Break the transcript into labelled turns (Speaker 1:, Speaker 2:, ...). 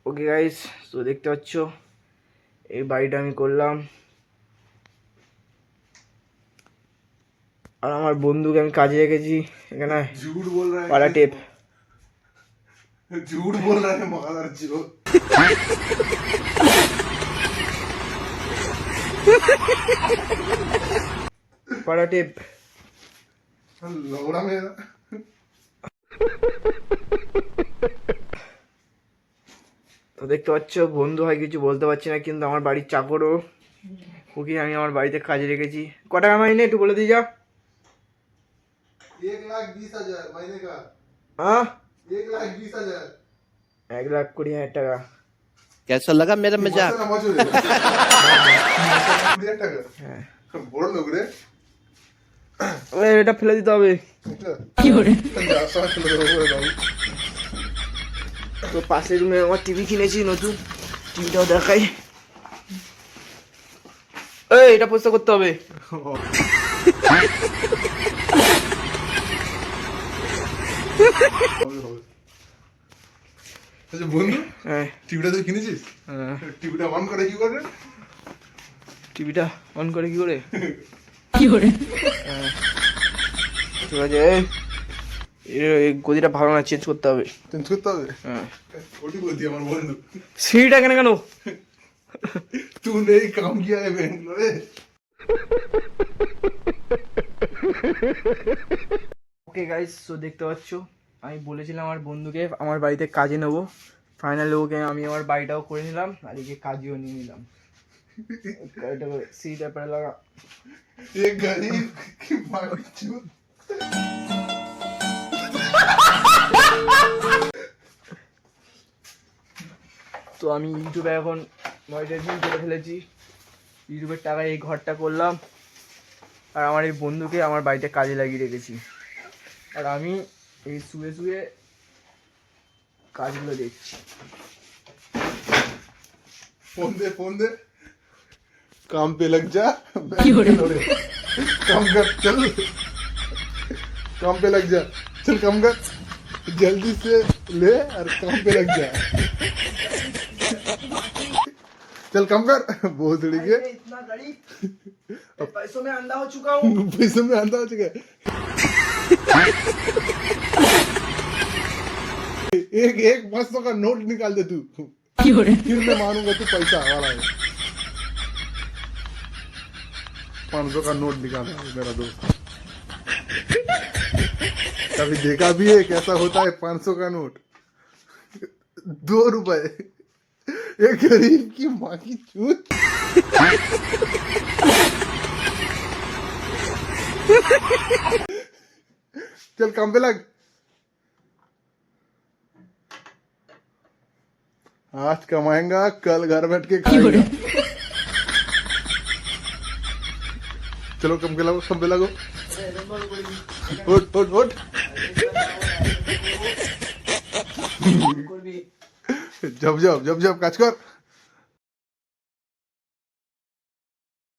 Speaker 1: Okay guys, তো দেখতে পাচ্ছ এই বাড়িটা আমি করলাম, আর আমার বন্ধুকে আমি কাজে রেখেছি এখানে।
Speaker 2: झूठ बोल रहा है,
Speaker 1: पाला टेप।
Speaker 2: झूठ बोल रहा है मगादार जो
Speaker 1: पाला टेप।
Speaker 2: लौड़ा मेरा।
Speaker 1: তো দেখতে পাচ্ছ বন্ধু হয় কিছু বলতে পারছি না, কিন্তু আমার বাড়ির চাকরও ওকে আমি আমার বাড়িতে কাজে রেখেছি। ক টাকা মাইনে একটু বলে দিয়ে যা।
Speaker 2: 1,20,000 महीने का।
Speaker 1: हाँ
Speaker 2: 1,20,000।
Speaker 1: 1,20,000 টাকা।
Speaker 3: कैसा लगा मेरा मजाक?
Speaker 1: হ্যাঁ,
Speaker 2: বড় লোক রে।
Speaker 1: ওই এটা ফেলে দিতে হবে।
Speaker 2: কি করে?
Speaker 1: তো পাশের রুমে আমার টিভি কিনেছি নতুন, টিভিটাও দেখাই। এই এটা পরিষ্কার করতে হবে।
Speaker 2: আচ্ছা বন্ধু,
Speaker 1: হ্যাঁ
Speaker 2: টিভিটা তুই কিনেছিস?
Speaker 1: হ্যাঁ,
Speaker 2: টিভিটা অন করে কি করে?
Speaker 1: টিভিটা অন করে কি করে?
Speaker 3: কি করে?
Speaker 1: হ্যাঁ, ঠিক আছে। এই গদিটা ভালো না, চেঞ্জ করতে হবে।
Speaker 2: চেঞ্জ করতে হবে?
Speaker 1: হ্যাঁ,
Speaker 2: ওটি বলতি আমার বন্ধু।
Speaker 1: সিঁড়িটা কেন কেন?
Speaker 2: তুই নেই কাম কিয়া है बेंगलोरे।
Speaker 1: ওকে গাইস, তো দেখতে পাচ্ছ আমি বলেছিলাম আমার বন্ধুকে আমার বাড়িতে কাজে নেবো, ফাইনালি ওকে আমি আমার বাড়িটাও করে নিলাম আর একে কাজেও নিয়ে নিলাম। এটা করে সিঁড়িটা পরে লাগা।
Speaker 2: ये गरीब की बावजूद
Speaker 1: তো আমি ইউটিউবে এখন মনিটাইজেশন করে ফেলেছি, ইউটিউবের টাকায় এই ঘরটা করলাম, আর আমার এই বন্ধুকে আমার বাড়িতে কাজে লাগিয়ে রেখেছি, আর আমি এই শুয়ে শুয়ে কাজগুলো দেখছি।
Speaker 2: फोन दे काम पे लग जा। काम कर, चल काम पे लग जा, चल काम कर जल्दी से ले और काम पे लग जा। चल काम कर, बहुत लड़के
Speaker 1: इतना गरीब, पैसों में अंधा हो चुका हूँ।
Speaker 2: पैसों में आंधा हो चुका है। एक 500 का नोट निकाल दे तू, फिर मैं मानूंगा तू पैसा वाला है। 500 का नोट निकाला मेरा दोस्त, कभी देखा भी है कैसा होता है 500 का नोट? 2 रुपए, एक गरीब की माँ की चूत। चल काम पे लग, आज कमाएगा कल घर बैठ के खाएगा। चलो काम पे लगो, काम पे लगो, उठ उठ उठ। जब जब काज कर।